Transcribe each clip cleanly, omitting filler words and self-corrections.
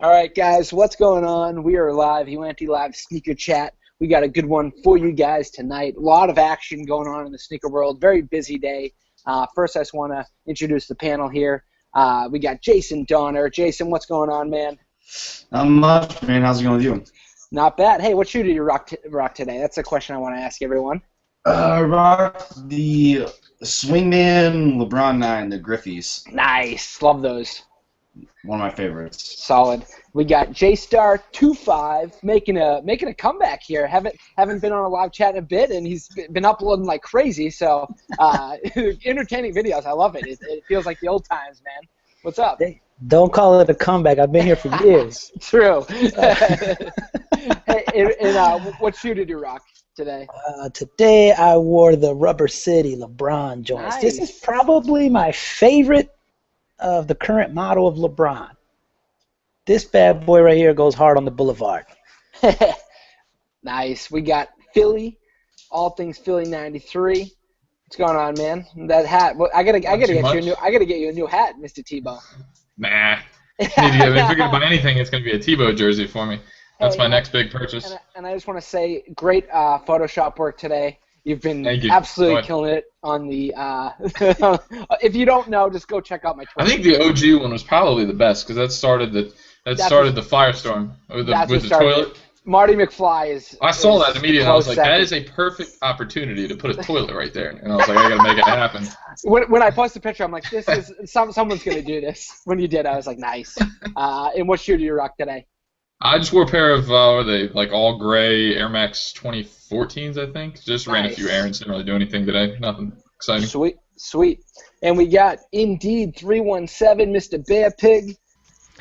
All right, guys, what's going on? We are live, YoAnty Live Sneaker Chat. We got a good one for you guys tonight. A lot of action going on in the sneaker world. Very busy day. First, I just want to introduce the panel here. We got Jason Donner. Jason, what's going on, man? Not much, man. How's it going with you? Not bad. Hey, what shoe do you rock today? That's a question I want to ask everyone. Rock the Swingman LeBron 9, the Griffies. Nice. Love those. One of my favorites. Solid. We got JStar25 making a comeback here. Haven't been on a live chat in a bit, and he's been uploading like crazy. So entertaining videos. I love it. It feels like the old times, man. What's up? Hey, don't call it a comeback. I've been here for years. True. Hey, what shoe did you rock today? Today I wore the Rubber City LeBron joints. Nice. This is probably my favorite of the current model of LeBron. This bad boy right here goes hard on the boulevard. Nice. We got Philly, all things Philly '93. What's going on, man? That hat. Well, I gotta get you a new hat, Mr. Tebow. Nah. If you're gonna buy anything, it's gonna be a Tebow jersey for me. That's my next big purchase. And I just want to say, great Photoshop work today. You've been absolutely killing it on the. If you don't know, just go check out my Twitter. I think the OG one was probably the best because that started the firestorm with the toilet. Marty McFly is. I saw that immediately. And I was like, that is a perfect opportunity to put a toilet right there. And I was like, I gotta make it happen. When I posted the picture, I'm like, this is someone's gonna do this. When you did, I was like, nice. And what shoe do you rock today? I just wore a pair of all gray Air Max 2014s, I think. Just ran a few errands, didn't really do anything today. Nothing exciting. Sweet. And we got Indeed 317, Mr. Bear Pig.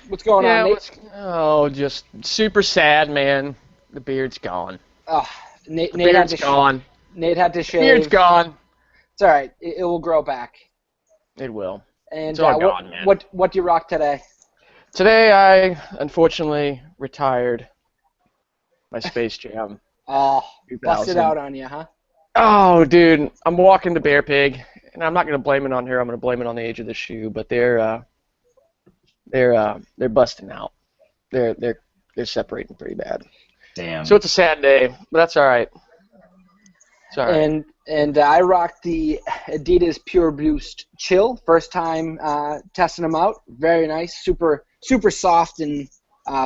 What's going on, Nate? Just super sad, man. The beard's gone. Oh, Nate had to gone. Nate had to shave. The beard's gone. It's all right. It will grow back. It will. And it's all gone, man. What do you rock today? Today, I unfortunately retired my Space Jam. Oh, busted out on you, huh? Oh, dude, I'm walking the Bear Pig, and I'm not gonna blame it on her. I'm gonna blame it on the age of the shoe. But they're busting out. They're separating pretty bad. Damn. So it's a sad day, but that's all right. It's all right. And I rocked the Adidas Pure Boost Chill. First time testing them out. Very nice. Super soft and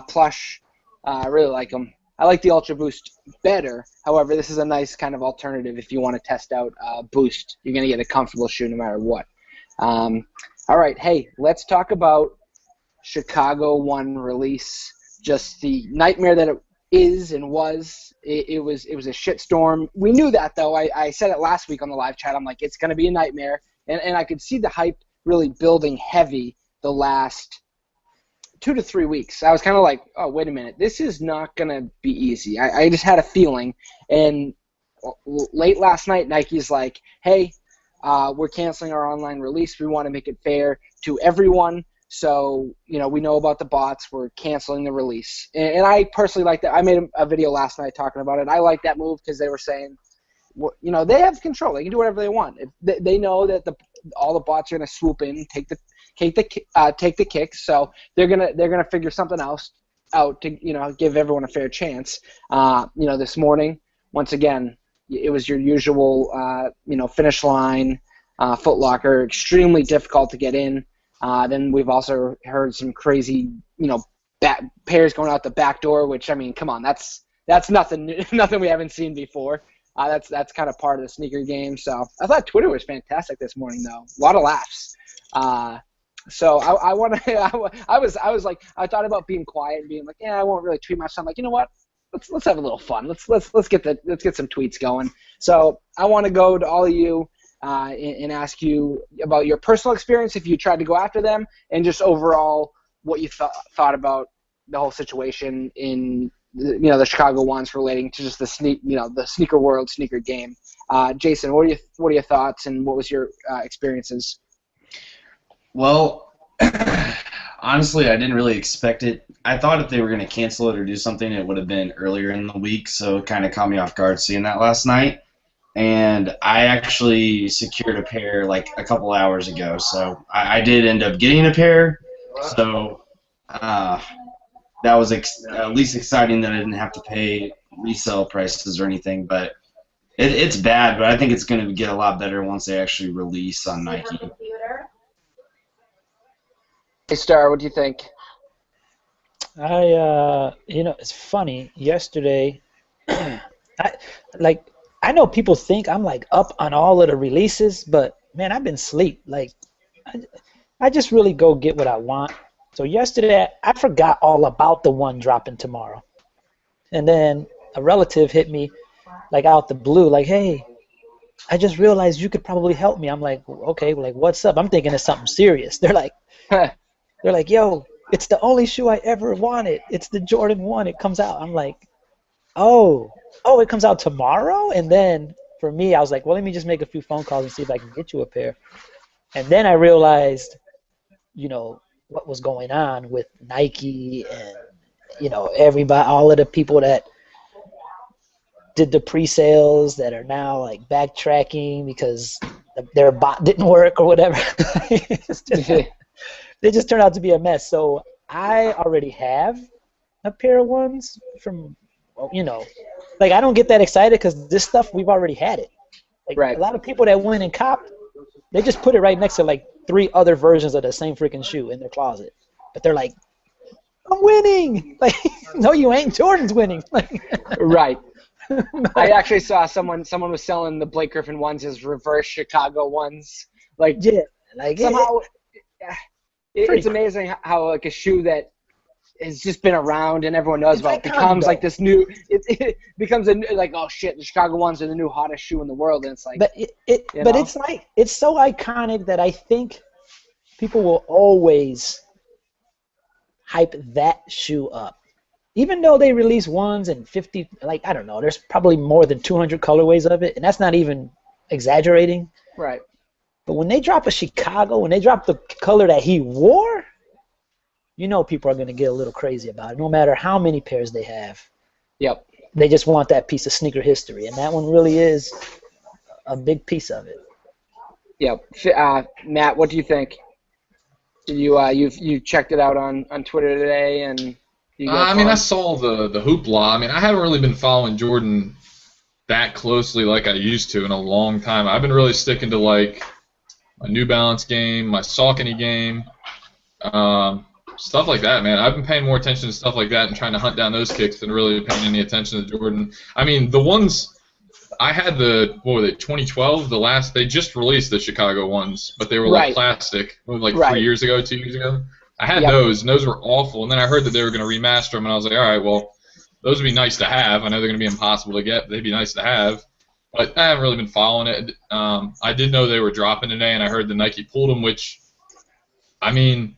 plush. I really like them. I like the Ultra Boost better. However, this is a nice kind of alternative if you want to test out Boost. You're going to get a comfortable shoe no matter what. All right, hey, let's talk about Chicago 1 release. Just the nightmare that it is and was. It was a shitstorm. We knew that, though. I said it last week on the live chat. I'm like, it's going to be a nightmare. And I could see the hype really building heavy the last 2 to 3 weeks. I was kind of like, oh, wait a minute. This is not going to be easy. I just had a feeling. And late last night, Nike's like, hey, we're canceling our online release. We want to make it fair to everyone. So, we know about the bots. We're canceling the release. And I personally like that. I made a video last night talking about it. I like that move because they were saying, they have control. They can do whatever they want. They know that all the bots are going to swoop in, take the kicks. So they're gonna figure something else out to give everyone a fair chance. This morning, once again, it was your usual finish line, Foot Locker, extremely difficult to get in. Then we've also heard some crazy pairs going out the back door, which, I mean, come on, that's nothing we haven't seen before. That's kind of part of the sneaker game. So I thought Twitter was fantastic this morning, though. A lot of laughs. So I was like, I thought about being quiet and being like, I won't really tweet much. So I'm like, you know what? Let's have a little fun. Let's get some tweets going. So I want to go to all of you and ask you about your personal experience if you tried to go after them, and just overall what you thought about the whole situation in the Chicago ones relating to just the sneaker world, sneaker game. Jason, what are your thoughts, and what was your experiences? Well, honestly, I didn't really expect it. I thought if they were going to cancel it or do something, it would have been earlier in the week, so it kind of caught me off guard seeing that last night. And I actually secured a pair like a couple hours ago, so I did end up getting a pair. So that was at least exciting that I didn't have to pay resale prices or anything. But it's bad, but I think it's going to get a lot better once they actually release on Nike. Hey, Star, what do you think? It's funny. Yesterday, I know people think I'm like up on all of the releases, but man, I've been asleep. Like, I just really go get what I want. So yesterday, I forgot all about the one dropping tomorrow, and then a relative hit me like out the blue, like, "Hey, I just realized you could probably help me." I'm like, "Okay, like what's up?" I'm thinking it's something serious. They're like, "Yo, it's the only shoe I ever wanted. It's the Jordan 1. It comes out." I'm like, oh, it comes out tomorrow? And then for me, I was like, well, let me just make a few phone calls and see if I can get you a pair. And then I realized, what was going on with Nike and, everybody, all of the people that did the pre-sales that are now like backtracking because their bot didn't work or whatever. They just turned out to be a mess. So I already have a pair of ones from, like I don't get that excited because this stuff, we've already had it. Like Right. A lot of people that went and copped, they just put it right next to like 3 other versions of the same freaking shoe in their closet. But they're like, I'm winning. Like, no, you ain't. Jordan's winning. Right. I actually saw someone was selling the Blake Griffin ones as reverse Chicago ones. Like, Yeah, like somehow it's amazing how like a shoe that has just been around and everyone knows about becomes like this new. It becomes like, oh shit, the Chicago ones are the new hottest shoe in the world, and it's like. But it's like it's so iconic that I think people will always hype that shoe up. Even though they release ones and 50, like, I don't know, there's probably more than 200 colorways of it, and that's not even exaggerating. Right. But when they drop a Chicago, when they drop the color that he wore, people are going to get a little crazy about it, no matter how many pairs they have. Yep. They just want that piece of sneaker history, and that one really is a big piece of it. Yep. Matt, what do you think? You checked it out on Twitter today, and I saw the hoopla. I mean, I haven't really been following Jordan that closely like I used to in a long time. I've been really sticking to like my New Balance game, my Saucony game, stuff like that, man. I've been paying more attention to stuff like that and trying to hunt down those kicks than really paying any attention to Jordan. I mean, the ones I had 2012, they just released the Chicago ones, but they were like plastic, like 3 years ago, 2 years ago. I had those, and those were awful. And then I heard that they were going to remaster them, and I was like, all right, well, those would be nice to have. I know they're going to be impossible to get, but they'd be nice to have. But I haven't really been following it. I did know they were dropping today, and I heard the Nike pulled them, which, I mean,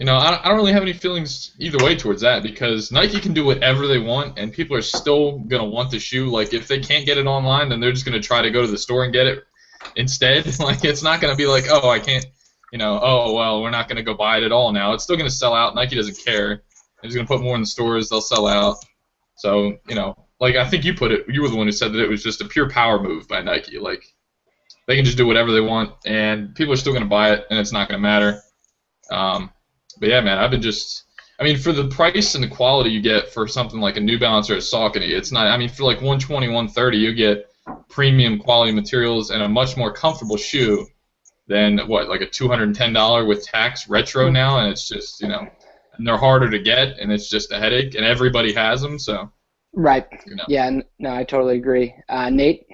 I don't really have any feelings either way towards that because Nike can do whatever they want, and people are still going to want the shoe. Like, if they can't get it online, then they're just going to try to go to the store and get it instead. Like, it's not going to be like, oh, I can't, oh, well, we're not going to go buy it at all now. It's still going to sell out. Nike doesn't care. They're just going to put more in the stores. They'll sell out. So, like I think you put it, you were the one who said that it was just a pure power move by Nike. Like, they can just do whatever they want, and people are still going to buy it, and it's not going to matter. But yeah, man, for the price and the quality you get for something like a New Balance or a Saucony, it's not, for like $120, $130, you get premium quality materials and a much more comfortable shoe than, like a $210 with tax retro now, and it's just, and they're harder to get, and it's just a headache, and everybody has them, so. Right. Yeah, no, I totally agree. Nate?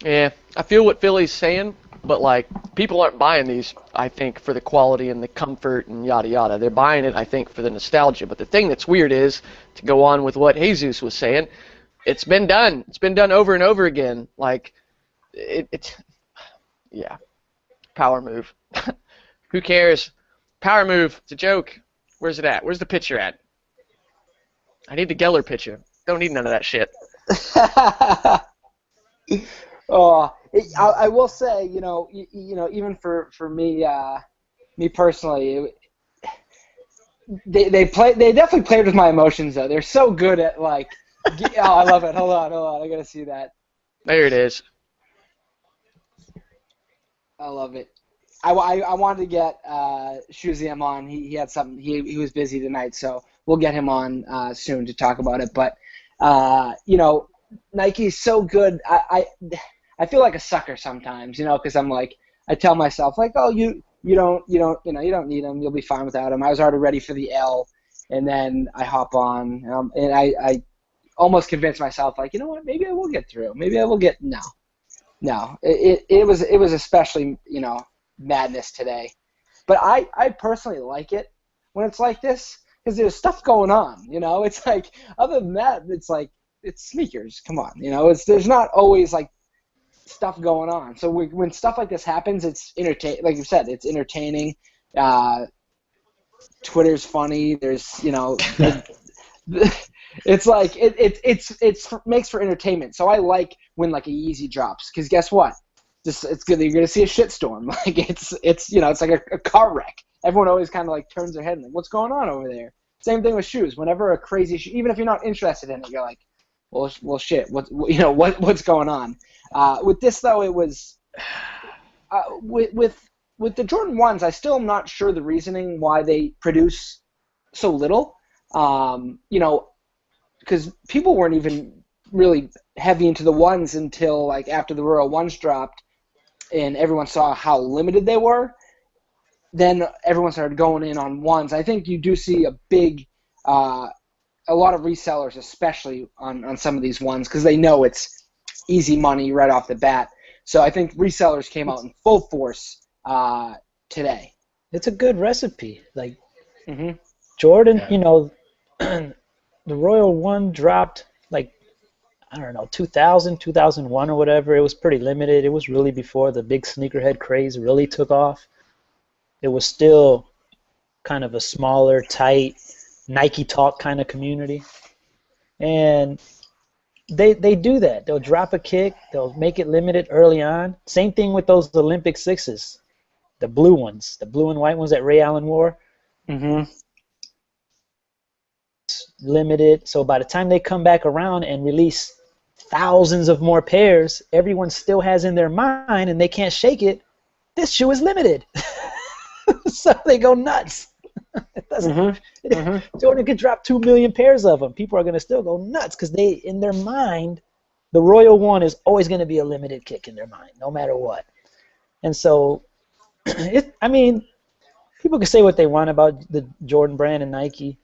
Yeah, I feel what Philly's saying, but like people aren't buying these, I think, for the quality and the comfort and yada yada. They're buying it, I think, for the nostalgia. But the thing that's weird is, to go on with what Jesus was saying, it's been done. It's been done over and over again. Like, yeah, power move. Who cares? Power move. It's a joke. Where's it at? Where's the picture at? I need the Geller picture. Don't need none of that shit. I will say, even for me, me personally, they definitely played with my emotions though. They're so good at like, I love it. Hold on, I gotta see that. There it is. I love it. I wanted to get Shuziem on. He had something. He was busy tonight, so we'll get him on soon to talk about it. But Nike's so good. I feel like a sucker sometimes, because I'm like, I tell myself like, oh, you don't need them. You'll be fine without them. I was already ready for the L, and then I hop on, and I almost convinced myself like, you know what, maybe I will get through. Maybe I will get no. It was especially madness today, but I personally like it when it's like this because there's stuff going on. It's like other than that, it's like it's sneakers. Come on, there's not always like stuff going on. So when stuff like this happens, it's like you said, it's entertaining. Twitter's funny. There's it's like it's makes for entertainment. So I like when like a Yeezy drops because guess what? It's good. You're gonna see a shitstorm. Like it's like a car wreck. Everyone always kind of like turns their head and like, what's going on over there? Same thing with shoes. Whenever a crazy shoe, even if you're not interested in it, you're like, well, shit. What's going on? With this though, it was with the Jordan 1s. I still am not sure the reasoning why they produce so little. Because people weren't even really heavy into the 1s until like after the Royal 1s dropped, and everyone saw how limited they were. Then everyone started going in on 1s. I think you do see a lot of resellers, especially on some of these 1s, because they know it's easy money right off the bat. So I think resellers came out in full force today. It's a good recipe. Like Jordan, the Royal 1 dropped like, I don't know, 2000, 2001 or whatever. It was pretty limited. It was really before the big sneakerhead craze really took off. It was still kind of a smaller, tight, Nike Talk kind of community. And they do that. They'll drop a kick. They'll make it limited early on. Same thing with those Olympic 6s, the blue ones, the blue and white ones that Ray Allen wore. Limited. So by the time they come back around and release thousands of more pairs, everyone still has in their mind, and they can't shake it, this shoe is limited. So they go nuts. Jordan could drop 2 million pairs of them. People are going to still go nuts because they, in their mind, the Royal 1 is always going to be a limited kick in their mind, no matter what. And so, people can say what they want about the Jordan brand and Nike.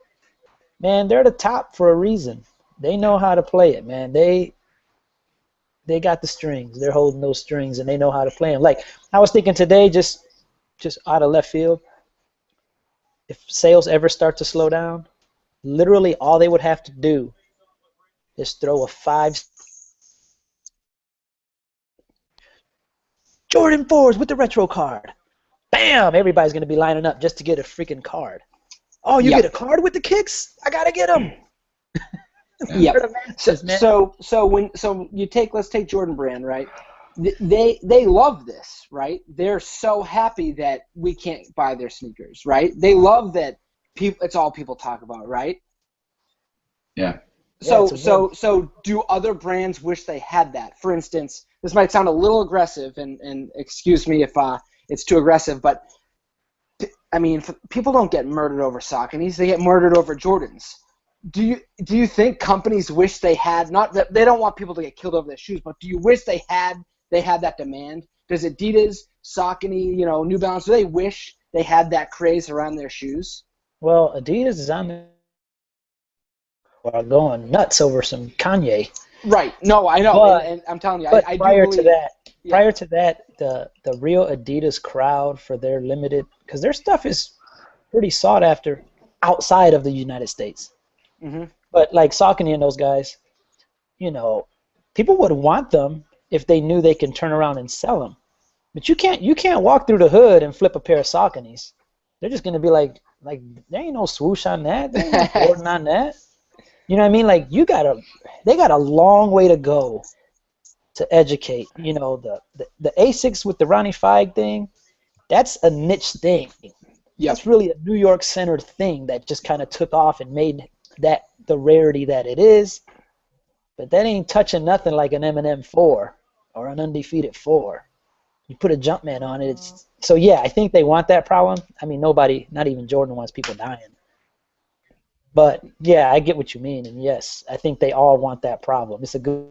Man, they're the top for a reason. They know how to play it, man. They got the strings. They're holding those strings, and they know how to play them. Like, I was thinking today, just out of left field, if sales ever start to slow down, literally all they would have to do is throw a 5 Jordan 4s with the retro card. Bam! Everybody's going to be lining up just to get a freaking card. Oh, you get a card with the kicks? I got to get them. Yeah. Let's take Jordan Brand, right? They love this, right? They're so happy that we can't buy their sneakers, right? They love that it's all people talk about, right? Yeah. So do other brands wish they had that? For instance, this might sound a little aggressive, and excuse me if it's too aggressive, but I mean, people don't get murdered over Sauconys; they get murdered over Jordans. Do you think companies wish they had, not that they don't want people to get killed over their shoes, but do you wish they had that demand? Does Adidas, Saucony, New Balance, do they wish they had that craze around their shoes? Well, Adidas is on there are going nuts over some Kanye. Right. No, I know. But, and I'm telling you, I prior do to believe, that, prior to that, the real Adidas crowd for their limited, because their stuff is pretty sought after outside of the United States. But like Saucony and those guys, people would want them if they knew they can turn around and sell them. But you can't walk through the hood and flip a pair of Sauconys. They're just gonna be like there ain't no swoosh on that, there ain't no Jordan on that. You know what I mean? Like they got a long way to go to educate. The Asics with the Ronnie Fieg thing, that's a niche thing. That's really a New York centered thing that just kind of took off and made that the rarity that it is. But that ain't touching nothing like an M&M 4 or an Undefeated 4. you put a Jumpman on it. So yeah, I think they want that problem. I mean, nobody, not even Jordan, wants people dying. But yeah, I get what you mean, and yes, I think they all want that problem. It's a good.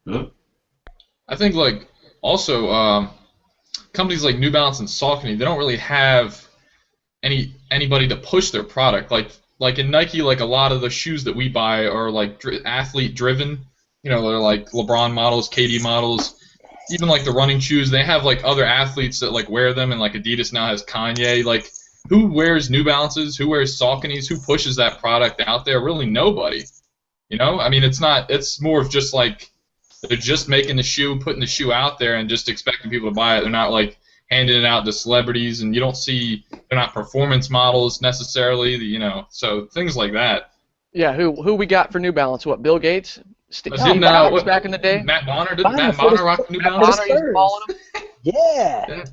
I think like also companies like New Balance and Saucony, they don't really have anybody to push their product. Like in Nike, like a lot of the shoes that we buy are like athlete driven. You know, they're like LeBron models, KD models. Even like the running shoes, they have like other athletes that like wear them, and like Adidas now has Kanye. Like, who wears New Balances? Who wears Sauconys? Who pushes that product out there? Really nobody. You know, I mean, it's not. It's more of just like they're just making the shoe, putting the shoe out there, and just expecting people to buy it. They're not like handing it out to celebrities, and you don't see they're not performance models necessarily. You know, so things like that. Yeah, who we got for New Balance? What, Bill Gates? Didn't What, back in the day? Matt Bonner? Didn't Matt Bonner rock New Balance? Bonner used to follow him. Yeah. Yeah. Get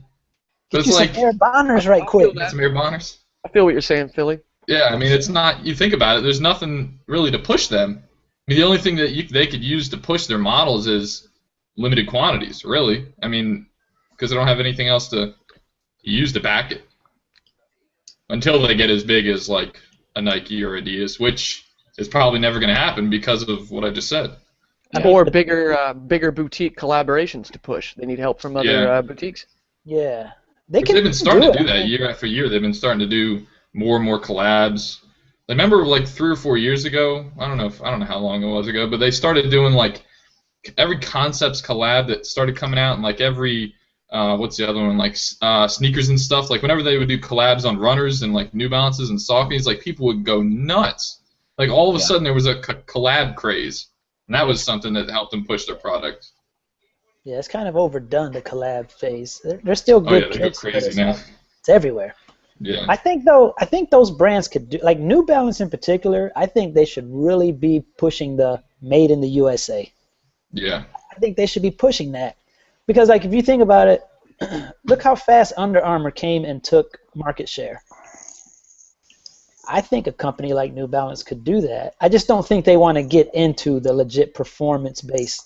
But you it's some like Air Bonners right quick. some Air Bonners. I feel what you're saying, Philly. Yeah, I mean, it's not. You think about it. There's nothing really to push them. I mean, the only thing that they could use to push their models is limited quantities. Really, I mean, because they don't have anything else to use to back it until they get as big as like a Nike or Adidas, which is probably never going to happen because of what I just said. Or bigger boutique collaborations to push. They need help from other boutiques. Yeah. They've been starting to do that year after year. They've been starting to do more and more collabs. I remember like 3 or 4 years ago. I don't know how long it was ago, but they started doing like every Concepts collab that started coming out, and like every what's the other one, like sneakers and stuff. Like whenever they would do collabs on runners and like New Balances and Sauconys, like people would go nuts. Like all of a sudden there was a collab craze, and that was something that helped them push their product. Yeah, it's kind of overdone, the collab phase. They're still good. Oh yeah, they go crazy now. It's everywhere. Yeah. I think those brands could do, like New Balance in particular. I think they should really be pushing the Made in the USA. Yeah. I think they should be pushing that because, like, if you think about it, look how fast Under Armour came and took market share. I think a company like New Balance could do that. I just don't think they want to get into the legit performance-based.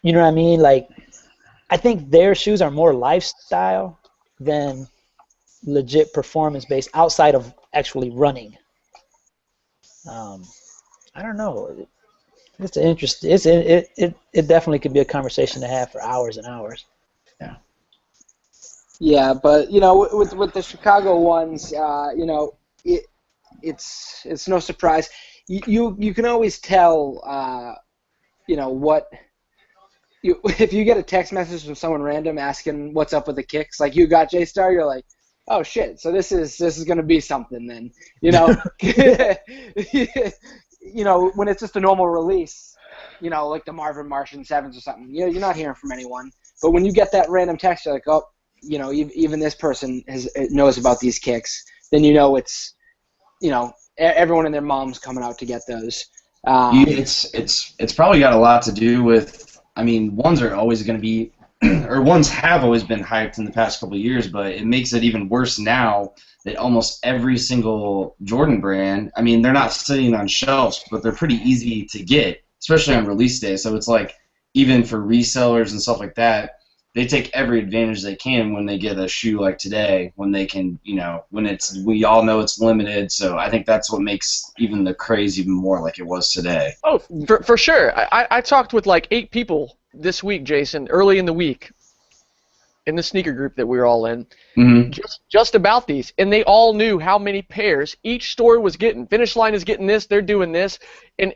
You know what I mean? Like, I think their shoes are more lifestyle than legit performance-based outside of actually running. I don't know. It's interesting. It definitely could be a conversation to have for hours and hours. Yeah. Yeah, but you know, with the Chicago ones, you know, it's no surprise. You can always tell, you know, what. If you get a text message from someone random asking what's up with the kicks, like you got J-Star, you're like, oh shit, so this is gonna be something then, you know. You know, when it's just a normal release, you know, like the Marvin Martian 7s or something, you're not hearing from anyone. But when you get that random text, you're like, oh, you know, even this person knows about these kicks. Then you know it's, you know, everyone and their mom's coming out to get those. It's probably got a lot to do with. I mean, ones are always going to be, or ones have always been hyped in the past couple of years, but it makes it even worse now that almost every single Jordan brand, I mean, they're not sitting on shelves, but they're pretty easy to get, especially on release day. So it's like, even for resellers and stuff like that, they take every advantage they can when they get a shoe like today, when they can, you know, we all know it's limited. So I think that's what makes even the craze even more like it was today. Oh, for sure. I talked with like 8 people this week, Jason, early in the week, in the sneaker group that we were all in, just about these, and they all knew how many pairs each store was getting. Finish Line is getting this, they're doing this, and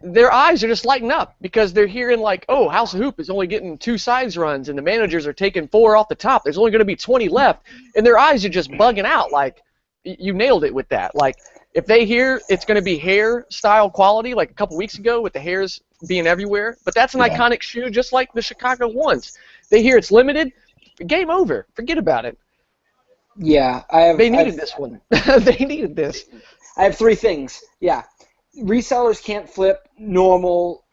their eyes are just lighting up because they're hearing like, oh, House of Hoop is only getting 2 size runs, and the managers are taking 4 off the top. There's only going to be 20 left, and their eyes are just bugging out. Like, you nailed it with that. Like, if they hear it's going to be hair style quality, like a couple weeks ago with the hairs being everywhere, but that's an iconic shoe, just like the Chicago ones. They hear it's limited. Game over. Forget about it. Yeah, They needed this one. They needed this. I have 3 things. Yeah, resellers can't flip normal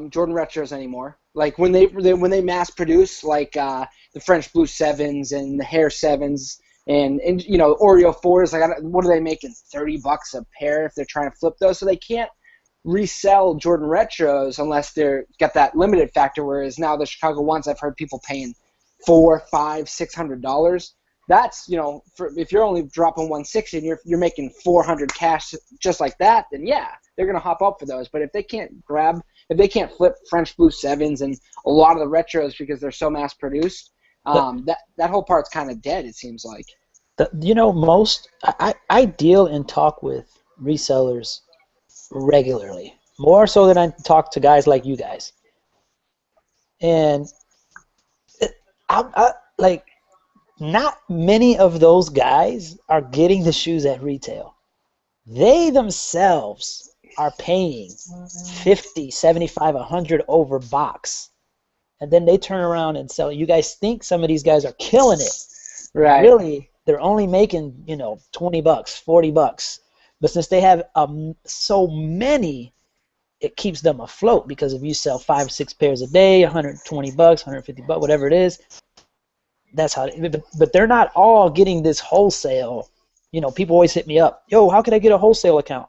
Jordan retros anymore. Like when they mass produce, like the French Blue 7s and the Hair 7s and you know Oreo 4s. Like what are they making? $30 a pair if they're trying to flip those. So they can't resell Jordan Retros unless they're got that limited factor. Whereas now the Chicago ones, I've heard people paying $400, $500, $600. That's, if you're only dropping 160 and you're making 400 cash just like that, then yeah, they're gonna hop up for those. But if they can't flip French Blue 7s and a lot of the retros because they're so mass produced, that whole part's kind of dead. It seems like. I deal and talk with resellers regularly, more so than I talk to guys like you guys. And not many of those guys are getting the shoes at retail. They themselves are paying 50, 75, 100 over box. And then they turn around and sell. You guys think some of these guys are killing it. Right. Really, they're only making, $20, $40. But since they have so many, it keeps them afloat, because if you sell 5 or 6 pairs a day, $120, $150, whatever it is, that's how. But they're not all getting this wholesale. People always hit me up. Yo, how can I get a wholesale account?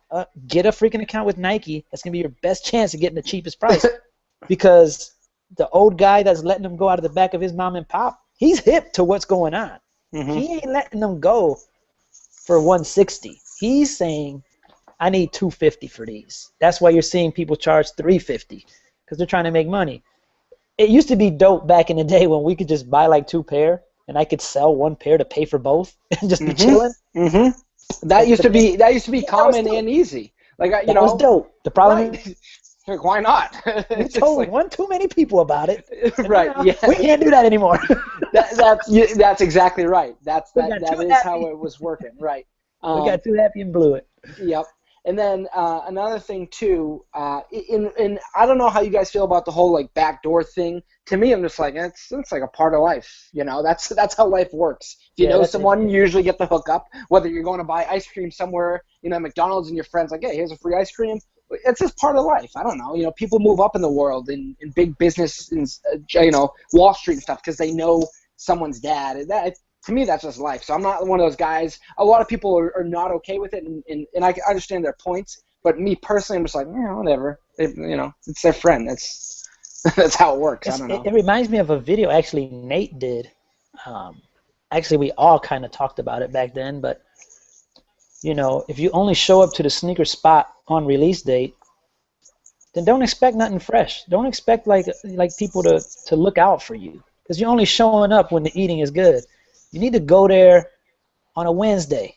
Get a freaking account with Nike. That's gonna be your best chance of getting the cheapest price, because the old guy that's letting them go out of the back of his mom and pop, he's hip to what's going on. Mm-hmm. He ain't letting them go for 160. He's saying, I need 250 for these. That's why you're seeing people charge 350, because they're trying to make money. It used to be dope back in the day when we could just buy like 2 pair, and I could sell 1 pair to pay for both and just be chilling. Mm-hmm. That used to be common and easy. Like that was dope. The problem is, like, why not? We told one too many people about it. Right. Yeah. We can't do that anymore. That's exactly right. That is how it was working. Right. We got too happy and blew it. Yep. And then another thing too, in I don't know how you guys feel about the whole like backdoor thing. To me, I'm just like, it's like a part of life. That's how life works. If you know someone, you usually get the hookup. Whether you're going to buy ice cream somewhere, McDonald's, and your friends like, hey, here's a free ice cream. It's just part of life. I don't know. People move up in the world in big business, Wall Street and stuff, because they know someone's dad. And that, to me, that's just life. So I'm not one of those guys. A lot of people are not okay with it, and I understand their points. But me personally, I'm just like, whatever. It's their friend. That's how it works. I don't know. It reminds me of a video actually Nate did. Actually, we all kind of talked about it back then. But, if you only show up to the sneaker spot on release date, then don't expect nothing fresh. Don't expect like people to look out for you, because you're only showing up when the eating is good. You need to go there on a Wednesday.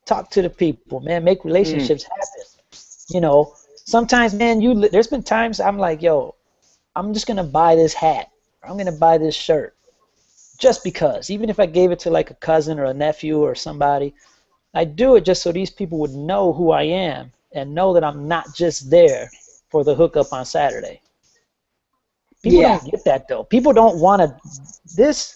Talk to the people, man. Make relationships happen. Sometimes, man, there's been times I'm like, yo, I'm just going to buy this hat, or I'm going to buy this shirt just because. Even if I gave it to like a cousin or a nephew or somebody, I do it just so these people would know who I am and know that I'm not just there for the hookup on Saturday. People don't get that, though. People don't want to this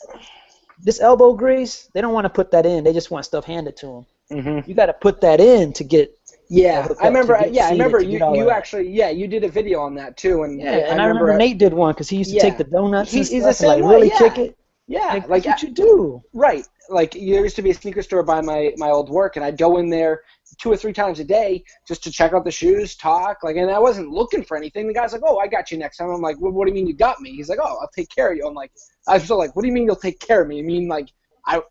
elbow grease. They don't want to put that in. They just want stuff handed to them. Mm-hmm. You got to put that in to get. Yeah, I remember. I remember you actually. Yeah, you did a video on that too, and I remember Nate did one because he used to take the donuts and he's stuff the same and way, really kick it. Yeah, like what you do. Right. Like, there used to be a sneaker store by my old work, and I'd go in there 2 or 3 times a day just to check out the shoes, talk, and I wasn't looking for anything. The guy's like, "Oh, I got you next time." I'm like, what do you mean you got me? He's like, "Oh, I'll take care of you." I was still like, "What do you mean you'll take care of me? You mean like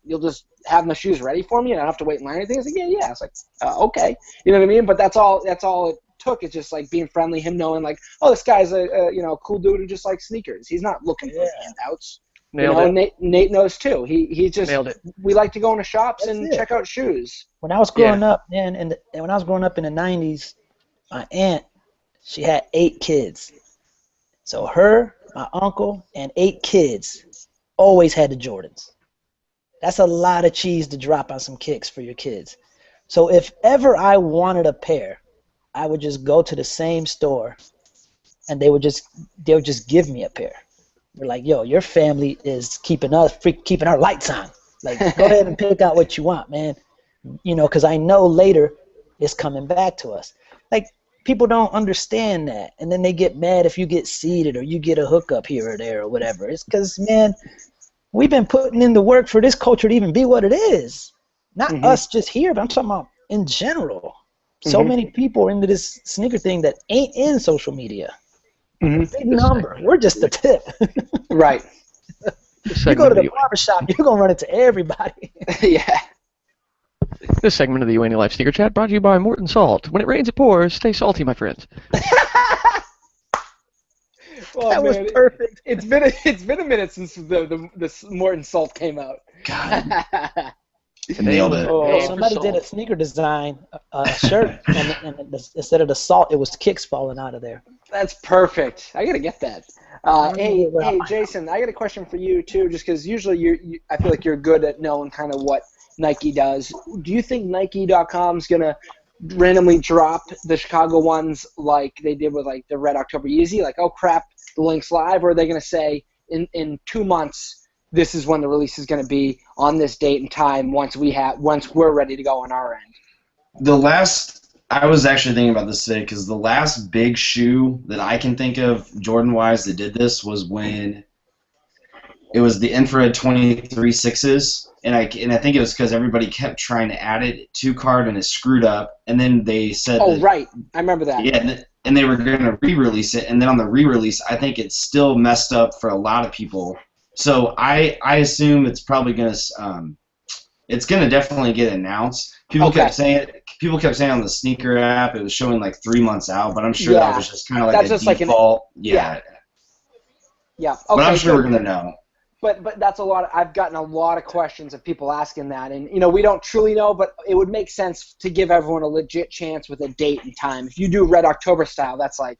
you'll just have the shoes ready for me and I don't have to wait in line or anything?" I was like, yeah. I was like, okay. You know what I mean? But that's all it took, is just like being friendly, him knowing like, oh, this guy's a cool dude who just likes sneakers. He's not looking for handouts. Nailed it. Nate knows too. He just nailed it. We like to go into shops and check out shoes. When I was growing up, man, and when I was growing up in the '90s, my aunt, she had 8 kids. So her, my uncle, and 8 kids always had the Jordans. That's a lot of cheese to drop on some kicks for your kids. So if ever I wanted a pair, I would just go to the same store, and they would just give me a pair. They're like, yo, your family is keeping our lights on. Like, go ahead and pick out what you want, man. Because I know later it's coming back to us. Like, people don't understand that, and then they get mad if you get seated or you get a hookup here or there or whatever. It's because, man, we've been putting in the work for this culture to even be what it is. Not us just here, but I'm talking about in general. so many people are into this sneaker thing that ain't in social media. Mhm. Big number. We're just the tip. Right. You go to the barbershop, you're going to run into everybody. Yeah. This segment of the YoAnty Live Sneaker Chat brought to you by Morton Salt. When it rains, it pours. Stay salty, my friends. Oh, That was man. perfect. It's been a minute since the Morton Salt came out. God, nailed it. Oh. Somebody did a sneaker design, a shirt, and instead of the salt, it was kicks falling out of there. That's perfect. I gotta get that. Hey, Well, Jason, I got a question for you too. Just because usually I feel like you're good at knowing kind of what Nike does. Do you think Nike.com's gonna randomly drop the Chicago ones like they did with like the Red October Yeezy? Like, oh crap, the link's live, or are they gonna say in 2 months this is when the release is gonna be on this date and time once we're ready to go on our end? I was actually thinking about this today because the last big shoe that I can think of Jordan-wise that did this was when it was the Infrared 23 6s, and I think it was because everybody kept trying to add it to card and it screwed up, and then they said Right, I remember that. Yeah, and they were going to re-release it, and then on the re-release, I think it's still messed up for a lot of people. So I assume it's probably going to it's going to definitely get announced. People kept saying on the sneaker app it was showing like 3 months out, but I'm sure that was just kind of like a default. Yeah. Okay, but I'm sure we're going to know. But that's a lot. I've gotten a lot of questions of people asking that, and we don't truly know, but it would make sense to give everyone a legit chance with a date and time. If you do Red October style, that's like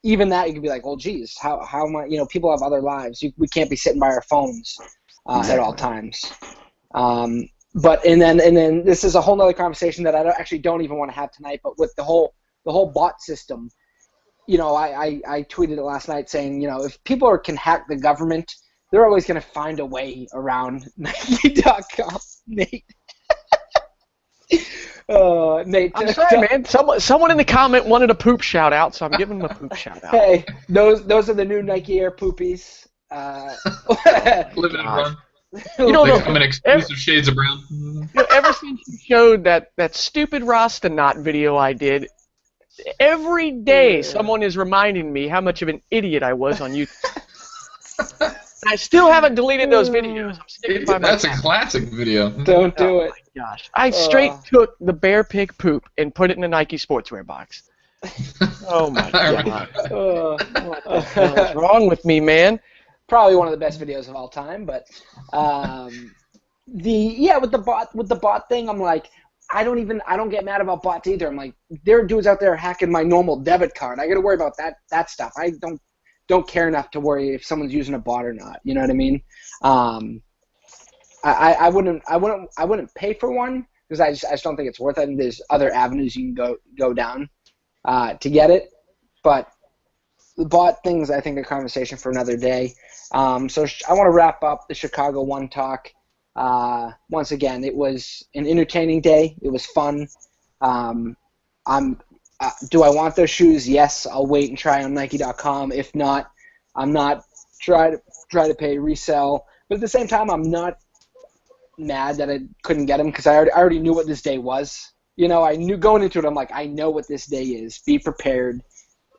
even that you could be like, well, geez, how am I? People have other lives. We can't be sitting by our phones at all times. But and then this is a whole other conversation that I don't even want to have tonight. But with the whole bot system, I tweeted it last night saying, if people can hack the government, they're always going to find a way around Nike.com. Nate. Nate. I'm sorry, man. Someone in the comment wanted a poop shout out, so I'm giving them a poop shout out. Hey, those are the new Nike Air poopies. Living in run. They come in exclusive shades of brown. Ever since you showed that stupid Rasta Knot video I did, every day someone is reminding me how much of an idiot I was on YouTube. I still haven't deleted those videos. I'm sticking by my That's a classic video. Don't do it. My gosh. I straight took the bear pig poop and put it in a Nike sportswear box. Oh my god. What the hell is wrong with me, man? Probably one of the best videos of all time, but with the bot thing, I'm like, I don't get mad about bots either. I'm like, there are dudes out there hacking my normal debit card. I got to worry about that stuff. I don't care enough to worry if someone's using a bot or not. You know what I mean? I wouldn't pay for one because I just don't think it's worth it. And there's other avenues you can go down to get it, but the bot things, I think, a conversation for another day. So I want to wrap up the Chicago One talk. Once again, it was an entertaining day. It was fun. Do I want those shoes? Yes, I'll wait and try on Nike.com. If not, I'm not try to pay resell. But at the same time, I'm not mad that I couldn't get them because I already knew what this day was. I knew going into it. I'm like, I know what this day is. Be prepared.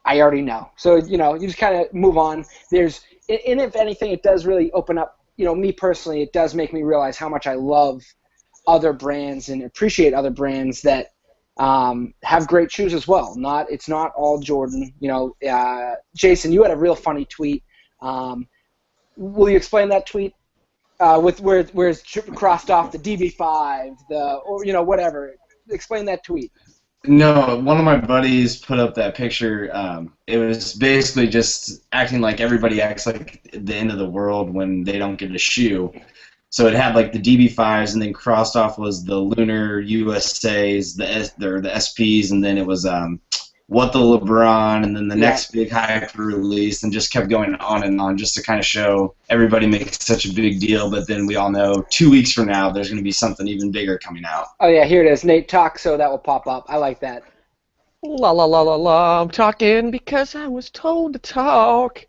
I already know. So you just kind of move on. And if anything, it does really open up. Me personally, it does make me realize how much I love other brands and appreciate other brands that have great shoes as well. It's not all Jordan. Jason, you had a real funny tweet. Will you explain that tweet with where it's crossed off the DB5, or whatever? Explain that tweet. No, one of my buddies put up that picture. It was basically just acting like everybody acts like the end of the world when they don't get a shoe. So it had like the DB5s, and then crossed off was the Lunar USAs, the SPs, and then it was What the LeBron, and then the next big hype release, and just kept going on and on just to kind of show everybody makes such a big deal. But then we all know 2 weeks from now there's going to be something even bigger coming out. Oh yeah, here it is. Nate, talk so that will pop up. I like that. La la la la la. I'm talking because I was told to talk.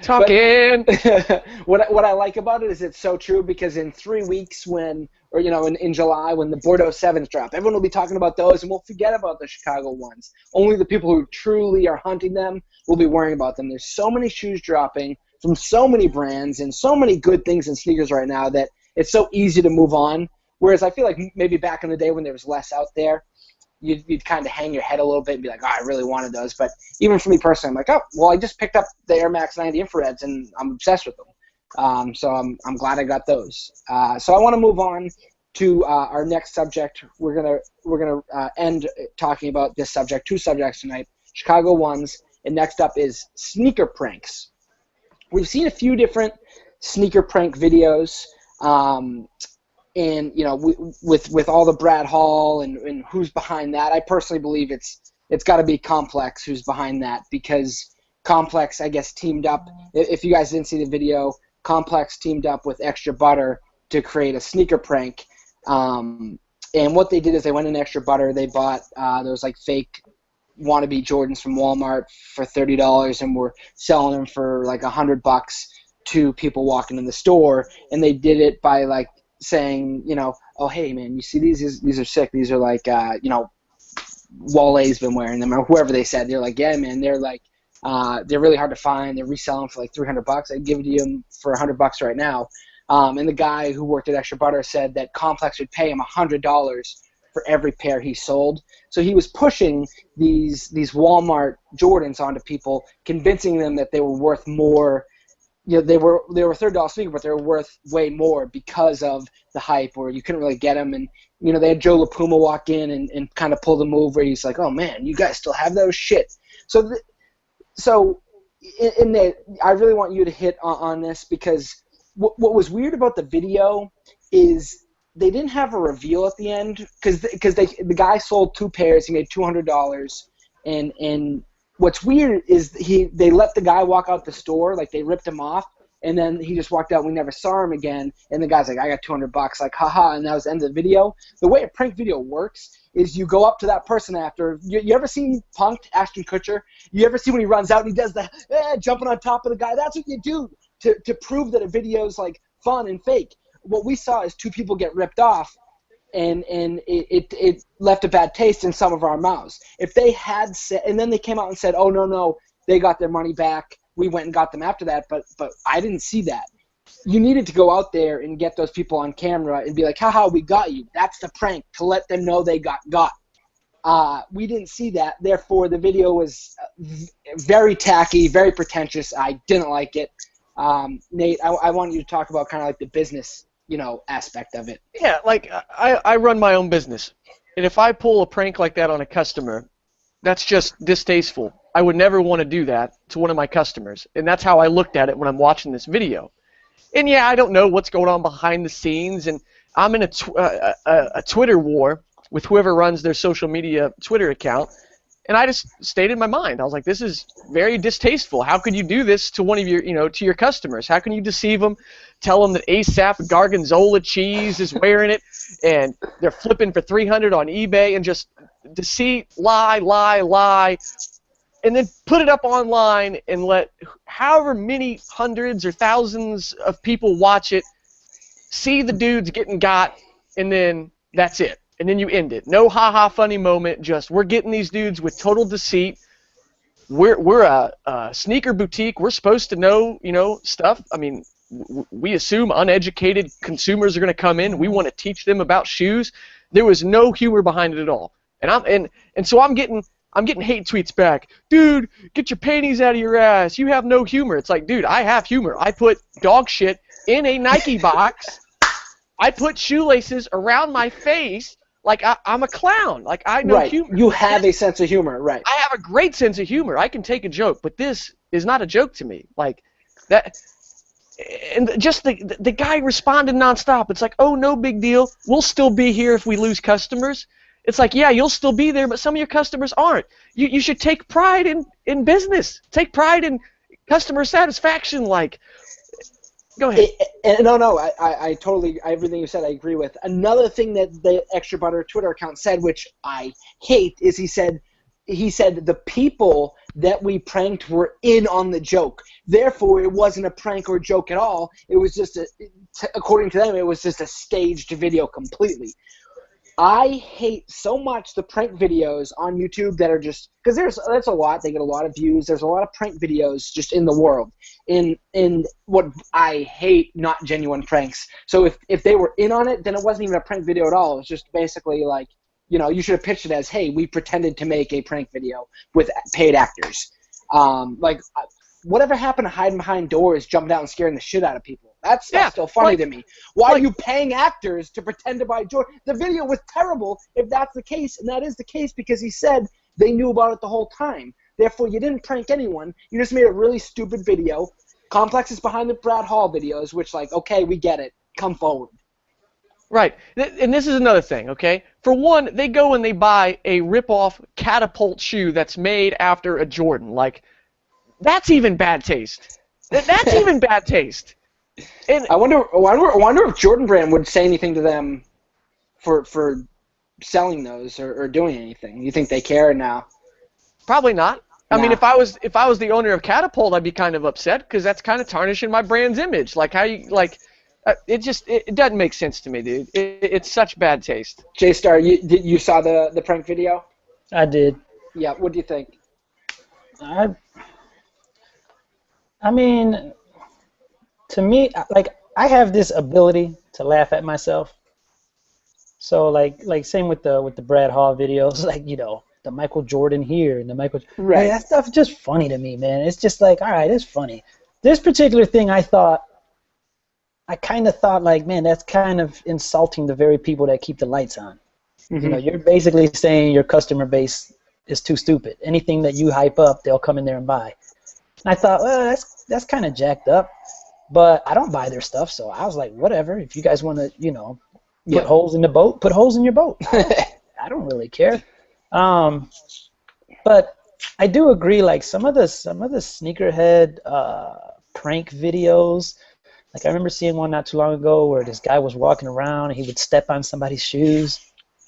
Talking. What I like about it is it's so true, because in 3 weeks in July when the Bordeaux 7s drop, everyone will be talking about those and we'll forget about the Chicago ones. Only the people who truly are hunting them will be worrying about them. There's so many shoes dropping from so many brands and so many good things in sneakers right now that it's so easy to move on. Whereas I feel like maybe back in the day when there was less out there, you'd kind of hang your head a little bit and be like, oh, I really wanted those. But even for me personally, I'm like, oh, well, I just picked up the Air Max 90 infrareds and I'm obsessed with them. So I'm glad I got those. So I want to move on to our next subject. We're gonna end talking about this subject, 2 subjects tonight: Chicago ones, and next up is sneaker pranks. We've seen a few different sneaker prank videos. And with all the Brad Hall and who's behind that, I personally believe it's got to be Complex who's behind that, because Complex, I guess, teamed up. If you guys didn't see the video, Complex teamed up with Extra Butter to create a sneaker prank. And what they did is they went in Extra Butter. They bought those like fake wannabe Jordans from Walmart for $30 and were selling them for like $100 to people walking in the store. And they did it by like saying, oh, hey, man, you see these are sick. These are like, Wale's been wearing them, or whoever they said. They're like, yeah, man, they're like, they're really hard to find. They're reselling for like $300. I'd give it to you for $100 right now. And the guy who worked at Extra Butter said that Complex would pay him $100 for every pair he sold. So he was pushing these Walmart Jordans onto people, convincing them that they were worth more. They were $30 sneaker, but they were worth way more because of the hype, or you couldn't really get them. And they had Joe LaPuma walk in and kind of pull the move where he's like, "Oh man, you guys still have those shit." So I really want you to hit on this, because what was weird about the video is they didn't have a reveal at the end, because the guy sold 2 pairs, he made $200, and what's weird is they let the guy walk out the store, like they ripped him off, and then he just walked out. We never saw him again, and the guy's like, I got $200, like, haha, and that was the end of the video. The way a prank video works is you go up to that person after. You ever seen Punk'd, Ashton Kutcher? You ever see when he runs out and he does the jumping on top of the guy? That's what you do to prove that a video's like fun and fake. What we saw is 2 people get ripped off, and it left a bad taste in some of our mouths. If they had said, and then they came out and said, oh, no, they got their money back, we went and got them after that, but I didn't see that. You needed to go out there and get those people on camera and be like, haha, we got you. That's the prank, to let them know they got. We didn't see that, therefore the video was very tacky, very pretentious. I didn't like it. Nate, I want you to talk about kind of like the business aspect of it. Yeah, like I run my own business, and if I pull a prank like that on a customer, that's just distasteful. I would never want to do that to one of my customers, and that's how I looked at it when I'm watching this video. And yeah, I don't know what's going on behind the scenes, and I'm in a Twitter war with whoever runs their social media Twitter account, and I just stated my mind. I was like, this is very distasteful. How could you do this to one of your, to your customers? How can you deceive them, tell them that ASAP Gargonzola cheese is wearing it, and they're flipping for $300 on eBay, and just deceit, lie, and then put it up online and let however many hundreds or thousands of people watch it, see the dudes getting got, and then that's it. And then you end it. No ha-ha funny moment, just we're getting these dudes with total deceit. We're a sneaker boutique. We're supposed to know, stuff. I mean, we assume uneducated consumers are going to come in. We want to teach them about shoes. There was no humor behind it at all. And so I'm getting hate tweets back. Dude, get your panties out of your ass. You have no humor. It's like, dude, I have humor. I put dog shit in a Nike box. I put shoelaces around my face. Like, I'm a clown. Like, I know humor. You have a sense of humor, right. I have a great sense of humor. I can take a joke, but this is not a joke to me. Like, that, and just the guy responded nonstop. It's like, oh, no big deal. We'll still be here if we lose customers. It's like, yeah, you'll still be there, but some of your customers aren't. You should take pride in business. Take pride in customer satisfaction. Like, go ahead. No, I totally, everything you said I agree with. Another thing that the Extra Butter Twitter account said, which I hate, is he said, he said the people that we pranked were in on the joke. Therefore, it wasn't a prank or joke at all. It was just according to them, it was just a staged video completely. I hate so much the prank videos on YouTube that are just because that's a lot. They get a lot of views. There's a lot of prank videos just in the world. In what I hate, not genuine pranks. So if they were in on it, then it wasn't even a prank video at all. It was just basically like, you know, you should have pitched it as, hey, we pretended to make a prank video with paid actors. Whatever happened to hiding behind doors, jumping out and scaring the shit out of people? That's still funny to me. Why are you paying actors to pretend to buy doors? The video was terrible if that's the case, and that is the case because he said they knew about it the whole time. Therefore, you didn't prank anyone. You just made a really stupid video. Complex is behind the Brad Hall videos, which, like, okay, we get it. Come forward. Right. And this is another thing, okay? For one, they go and they buy a rip-off catapult shoe that's made after a Jordan. Like, that's even bad taste. That's even bad taste. And I wonder if Jordan Brand would say anything to them for selling those or doing anything. You think they care now? Probably not. I Nah. mean, if I was the owner of Catapult, I'd be kind of upset because that's kind of tarnishing my brand's image. Like how you like, it doesn't make sense to me, dude. It's such bad taste. J-Star, you saw the prank video? I did. Yeah. What do you think? I mean, to me, like, I have this ability to laugh at myself. So like same with the Brad Hall videos, like, you know, the Michael Jordan here and the Michael. Right. Like, that stuff's just funny to me, man. It's just like, all right, it's funny. This particular thing, I kind of thought like, man, that's kind of insulting the very people that keep the lights on. Mm-hmm. You know, you're basically saying your customer base is too stupid. Anything that you hype up, they'll come in there and buy. And I thought, well, that's kind of jacked up, but I don't buy their stuff, so I was like, whatever. If you guys want to, you know, put holes in the boat, put holes in your boat. I don't really care. But I do agree, like some of the sneakerhead prank videos. Like I remember seeing one not too long ago where this guy was walking around and he would step on somebody's shoes.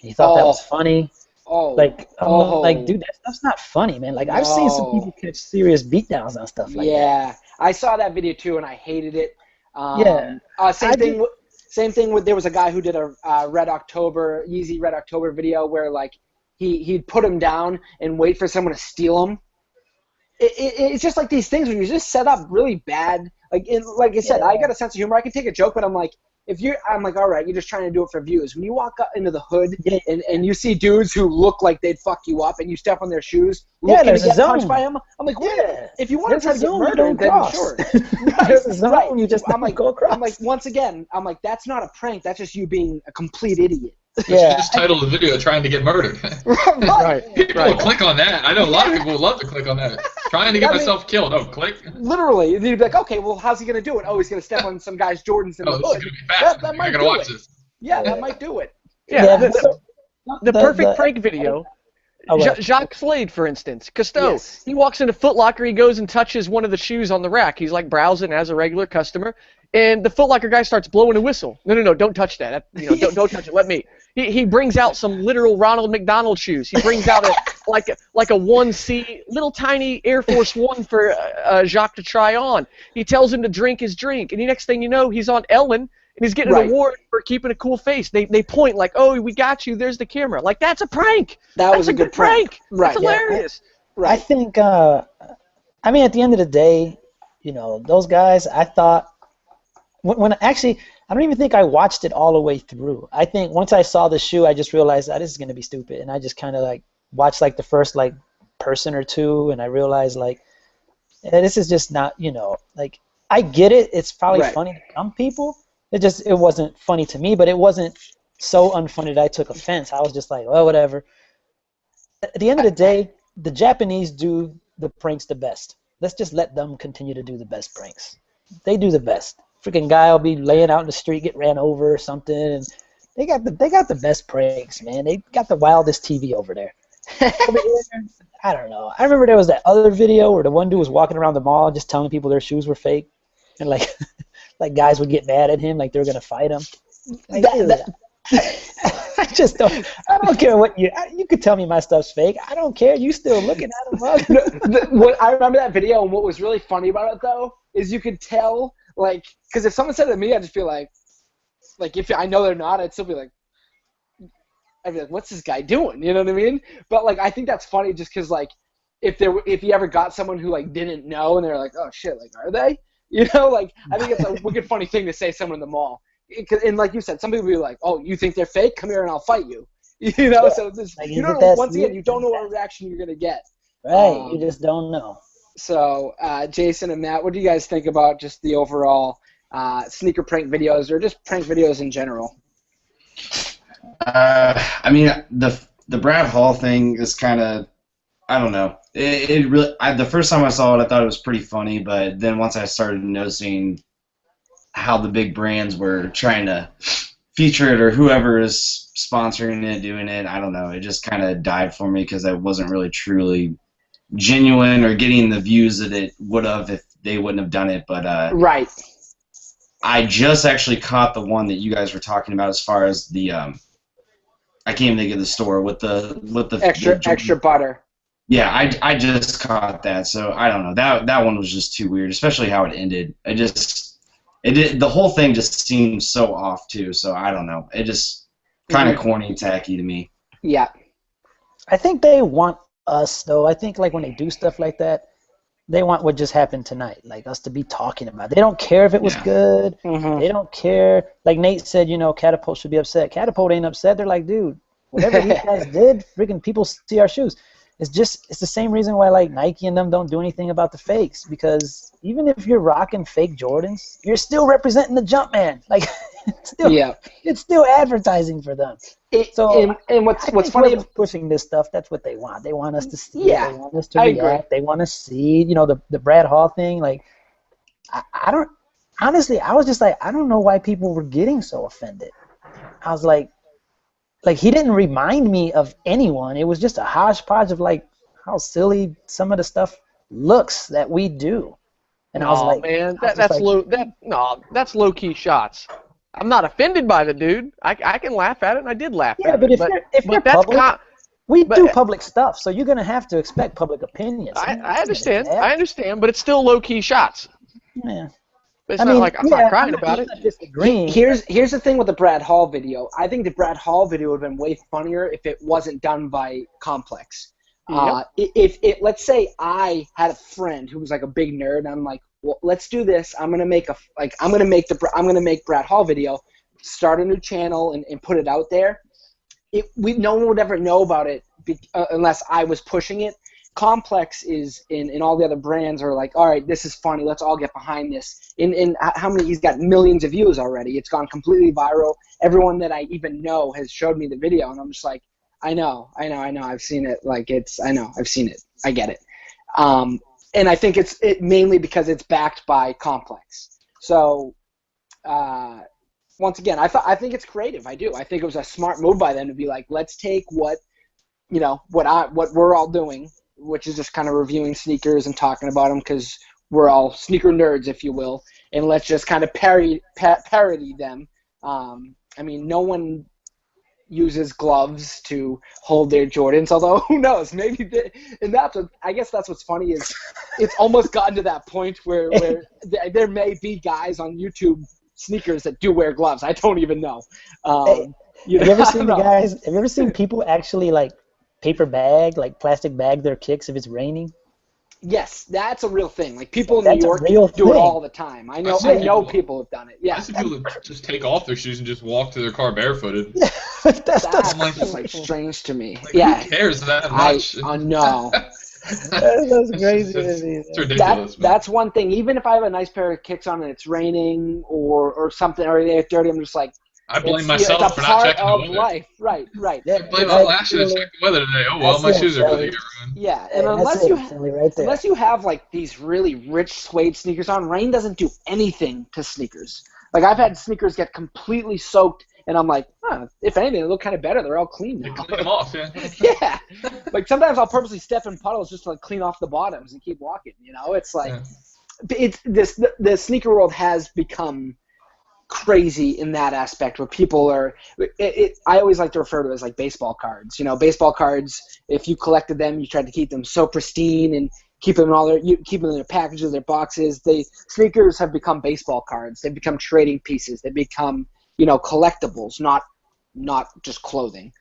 And he thought that was funny. Like, dude, that stuff's not funny, man. Like, I've seen some people catch serious beatdowns on stuff like that. Yeah, I saw that video too, and I hated it. Same thing with there was a guy who did a Red October, Yeezy Red October video where like he'd put him down and wait for someone to steal him. It's just like these things when you just set up really bad. Like I said, I got a sense of humor. I can take a joke, but I'm like, I'm like, all right, you're just trying to do it for views. When you walk up into the hood and you see dudes who look like they'd fuck you up and you step on their shoes, looking to get punched by them, I'm like, wait, if you want to try to get murdered, then sure. There's a zone you just go across. I'm like, once again, that's not a prank. That's just you being a complete idiot. Yeah. Just title the video "Trying to Get Murdered." Right. People will click on that. I know a lot of people would love to click on that. Trying to get myself killed. Oh, click. Literally, you'd be like, okay, well, how's he gonna do it? Oh, he's gonna step on some guy's Jordans in the This hood. is gonna be fast. That I might gotta do watch it. this. Yeah, that might do it. Yeah, the perfect prank video. Oh, Jacques Slade, for instance. Cousteau, Yes. he walks into Foot Locker, he goes and touches one of the shoes on the rack. He's like browsing as a regular customer, and the Foot Locker guy starts blowing a whistle. No, don't touch that. Don't touch it. Let me. He brings out some literal Ronald McDonald shoes. He brings out like a 1C, little tiny Air Force One for Jacques to try on. He tells him to drink his drink, and the next thing you know, he's on Ellen, and he's getting an award for keeping a cool face. They point like, oh, we got you. There's the camera. Like, that's a prank. That's a good prank. Right. That's hilarious. Right. I think, I mean, at the end of the day, you know, those guys, I thought, when actually, I don't even think I watched it all the way through. I think once I saw the shoe, I just realized this is going to be stupid. And I just kind of like watched like the first like person or two, and I realized like, this is just not, you know, like, I get it. It's probably funny to some people. It wasn't funny to me, but it wasn't so unfunny that I took offense. I was just like, well, whatever. At the end of the day, the Japanese do the pranks the best. Let's just let them continue to do the best pranks. They do the best. Freaking guy will be laying out in the street, get ran over or something, and they got the best pranks, man. They got the wildest TV over there. Over here, I don't know. I remember there was that other video where the one dude was walking around the mall just telling people their shoes were fake, and like like guys would get mad at him, like they were gonna fight him. Like, just don't. I don't care what you could tell me my stuff's fake. I don't care. You still looking at them. What I remember that video, and what was really funny about it though is you could tell, like, because if someone said it to me, I'd just be like if I know they're not, I'd still be like, what's this guy doing? You know what I mean? But like, I think that's funny just because like, if you ever got someone who like didn't know and they're like, oh shit, like are they? You know, like I think it's a wicked funny thing to say to someone in the mall. And like you said, some people will be like, oh, you think they're fake? Come here and I'll fight you. You know, so this, Like, you don't know, once again, you don't know what reaction you're gonna get. Right, you just don't know. So, Jason and Matt, what do you guys think about just the overall sneaker prank videos, or just prank videos in general? I mean, the Brad Hall thing is kind of, I don't know. It really, the first time I saw it, I thought it was pretty funny, but then once I started noticing how the big brands were trying to feature it, or whoever is sponsoring it, doing it, I don't know. It just kind of died for me because I wasn't really truly genuine or getting the views that it would have if they wouldn't have done it. But right. I just actually caught the one that you guys were talking about as far as the I can't even think of the store with the extra butter. Yeah, I just caught that, so I don't know. That one was just too weird, especially how it ended. The whole thing just seemed so off too. So I don't know. It just kind of corny and tacky to me. Yeah. I think they want us though. I think like when they do stuff like that, they want what just happened tonight, like us to be talking about it. They don't care if it was good. Mm-hmm. They don't care. Like Nate said, Catapult should be upset. Catapult ain't upset. They're like, dude, whatever these guys did, freaking people see our shoes. It's the same reason why like Nike and them don't do anything about the fakes, because even if you're rocking fake Jordans, you're still representing the Jumpman. Like it's still advertising for them. And what's funny about pushing this stuff, that's what they want. They want us to see. Yeah, they want us to react. They want to see. The Brad Hall thing. Like I don't honestly. I was just like, I don't know why people were getting so offended. I was like he didn't remind me of anyone. It was just a hodgepodge of like how silly some of the stuff looks that we do. And I was like, man, that's low key shots. I'm not offended by the dude. I can laugh at it, and I did laugh at it. But if you're public, we do public stuff, so you're gonna have to expect public opinions. I understand, but it's still low key shots. Yeah. It's not like I'm not crying about it. Disagreeing. Here's the thing with the Brad Hall video. I think the Brad Hall video would have been way funnier if it wasn't done by Complex. Yep. If let's say I had a friend who was like a big nerd, and I'm like, well, let's do this. I'm gonna make Brad Hall video, start a new channel, and put it out there. No one would ever know about it unless I was pushing it. Complex is in all the other brands are like, all right, this is funny. Let's all get behind this. In how many? He's got millions of views already. It's gone completely viral. Everyone that I even know has showed me the video, and I'm just like, I know. I've seen it. I've seen it. I get it. And I think it's mainly because it's backed by Complex. So once again, I think it's creative. I do. I think it was a smart move by them to be like, let's take what we're all doing, which is just kind of reviewing sneakers and talking about them because we're all sneaker nerds, if you will, and let's just kind of parody them. I mean, no one uses gloves to hold their Jordans, although who knows, maybe I guess that's what's funny is it's almost gotten to that point where there may be guys on YouTube sneakers that do wear gloves. I don't even know. Have you ever seen people actually like plastic bag their kicks if it's raining? Yes, that's a real thing. Like people in New York do it all the time. I know people have done it. Yeah. I see people that just take off their shoes and just walk to their car barefooted. That's like strange to me. Who cares that much? I know. That's crazy. It's ridiculous. That's one thing. Even if I have a nice pair of kicks on and it's raining or something, or they're dirty, I'm just like, I blame myself for not checking the weather. Life. Right. I blame I should have checked the weather today. Oh well, my shoes are really ruined. Yeah, and unless you have like these really rich suede sneakers on, rain doesn't do anything to sneakers. Like I've had sneakers get completely soaked, and I'm like, if anything, they look kind of better. They're all clean now. You clean them off, yeah. Yeah, like sometimes I'll purposely step in puddles just to like clean off the bottoms and keep walking. It's like, the sneaker world has become crazy in that aspect where people are. I always like to refer to it as like baseball cards. You know, baseball cards. If you collected them, you tried to keep them so pristine and keep them keep them in their packages, their boxes. Sneakers have become baseball cards. They've become trading pieces. They become collectibles, not just clothing.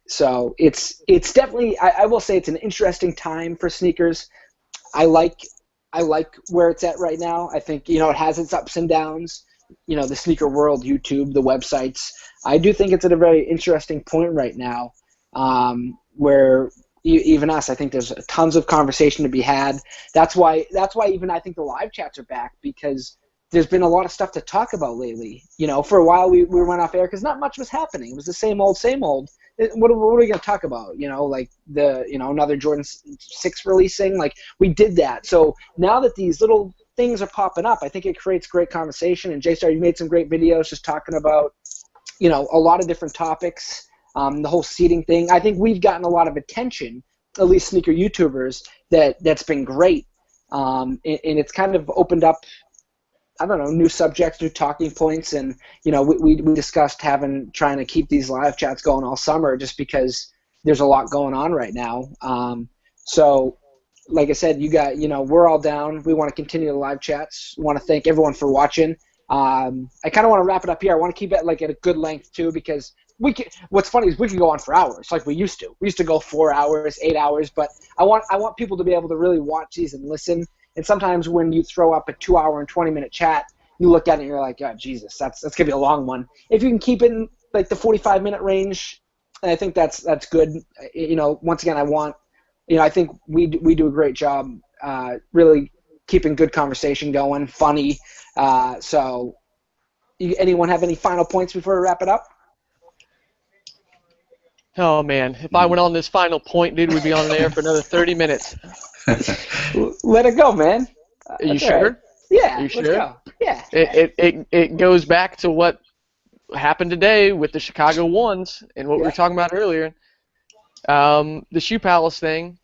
So it's definitely. I will say it's an interesting time for sneakers. I like where it's at right now. I think it has its ups and downs. The sneaker world, YouTube, the websites. I do think it's at a very interesting point right now, where even us, I think there's tons of conversation to be had. That's why even I think the live chats are back, because there's been a lot of stuff to talk about lately. For a while we went off air because not much was happening. It was the same old. What are we going to talk about? Like another Jordan 6 releasing. Like, we did that. So now that these little things are popping up, I think it creates great conversation. And J-Star, you made some great videos just talking about a lot of different topics. The whole seating thing. I think we've gotten a lot of attention, at least sneaker YouTubers. That's been great. And it's kind of opened up, I don't know, new subjects, new talking points, and we discussed trying to keep these live chats going all summer, just because there's a lot going on right now. So, like I said, we're all down. We want to continue the live chats. We want to thank everyone for watching. I kind of want to wrap it up here. I want to keep it at a good length too, because what's funny is we can go on for hours like we used to. We used to go 4 hours, 8 hours, but I want people to be able to really watch these and listen. And sometimes when you throw up a 2 hour and 20-minute chat, you look at it and you're like, oh, Jesus, that's going to be a long one. If you can keep it in the 45-minute range, I think that's good. Once again, I think we do a great job really keeping good conversation going, funny. So anyone have any final points before we wrap it up? Oh, man. If I went on this final point, dude, we'd be on there for another 30 minutes. Let it go, man. Are you sure? Right. Yeah, Are you sure? Let's go. Yeah. It goes back to what happened today with the Chicago Ones and what we were talking about earlier. The Shoe Palace thing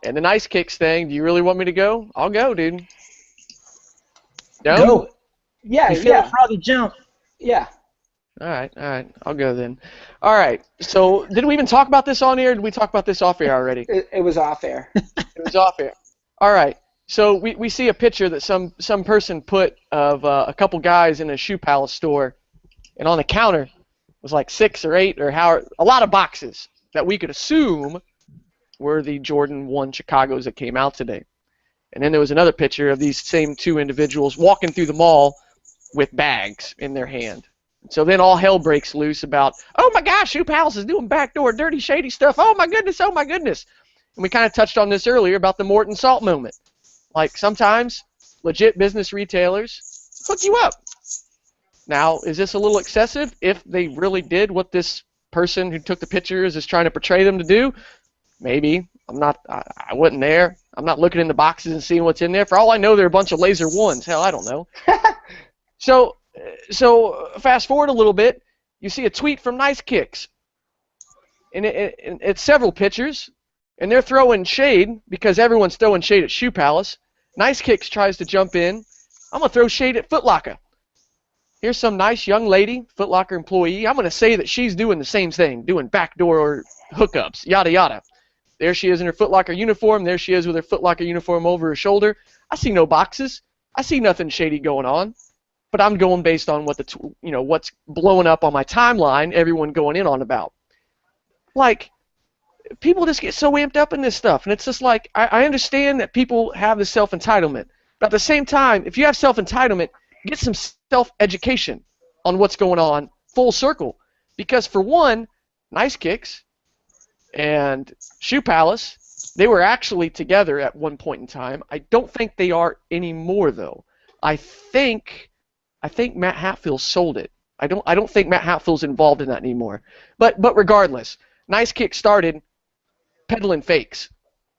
and the Nice Kicks thing. Do you really want me to go? I'll go, dude. Go. Yeah, you feel a froggy jump. Yeah. All right. I'll go then. All right. So, did we even talk about this on air? Or did we talk about this off air already? It was off air. It was off air. All right. So we see a picture that some person put of a couple guys in a Shoe Palace store, and on the counter was like 6 or 8 or a lot of boxes that we could assume were the Jordan 1 Chicagos that came out today. And then there was another picture of these same 2 individuals walking through the mall with bags in their hand. So then all hell breaks loose about, oh my gosh, Shoe Palace is doing backdoor, dirty, shady stuff. Oh my goodness. And we kind of touched on this earlier about the Morton Salt moment. Like, sometimes legit business retailers hook you up. Now, is this a little excessive if they really did what this person who took the pictures is trying to portray them to do? Maybe. I wasn't there. I'm not looking in the boxes and seeing what's in there. For all I know, they're a bunch of laser ones. Hell, I don't know. So fast forward a little bit, you see a tweet from Nice Kicks. And it's several pictures, and they're throwing shade because everyone's throwing shade at Shoe Palace. Nice Kicks tries to jump in. I'm going to throw shade at Foot Locker. Here's some nice young lady, Foot Locker employee. I'm going to say that she's doing the same thing, doing backdoor hookups, yada, yada. There she is in her Foot Locker uniform. There she is with her Foot Locker uniform over her shoulder. I see no boxes. I see nothing shady going on. But I'm going based on what what's blowing up on my timeline, everyone going in on about. Like, people just get so amped up in this stuff, and it's just like, I understand that people have this self-entitlement, but at the same time, if you have self-entitlement, get some self-education on what's going on full circle. Because for one, Nice Kicks and Shoe Palace, they were actually together at one point in time. I don't think they are anymore, though. I think Matt Hatfield sold it. I don't think Matt Hatfield's involved in that anymore. But regardless, Nice Kick started peddling fakes,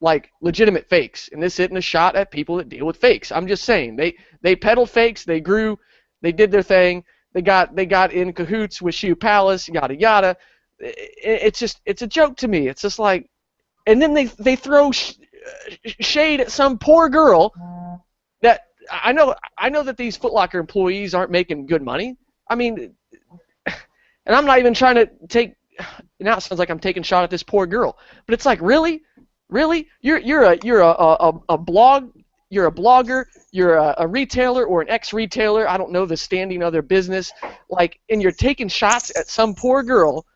like legitimate fakes, and this isn't a shot at people that deal with fakes. I'm just saying they peddled fakes. They grew. They did their thing. They got in cahoots with Shoe Palace, yada yada. It's a joke to me. It's just like, and then they throw shade at some poor girl that I know that these Foot Locker employees aren't making good money. I mean, and I'm not even trying to take. Now it sounds like I'm taking a shot at this poor girl, but it's like, really, you're a blogger, you're a retailer or an ex-retailer. I don't know the standing of their business, like, and you're taking shots at some poor girl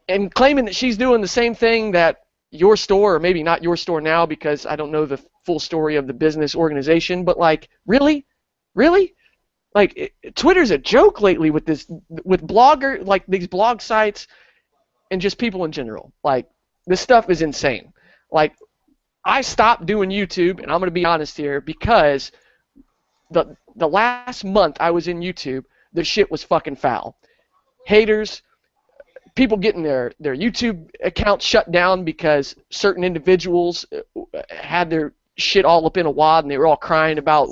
and claiming that she's doing the same thing that your store, or maybe not your store now because I don't know the full story of the business organization, but like, really? Like, Twitter's a joke lately with these blog sites and just people in general. Like, this stuff is insane. Like, I stopped doing YouTube, and I'm going to be honest here, because the last month I was in YouTube, the shit was fucking foul. Haters, people getting their YouTube accounts shut down because certain individuals had their shit all up in a wad, and they were all crying about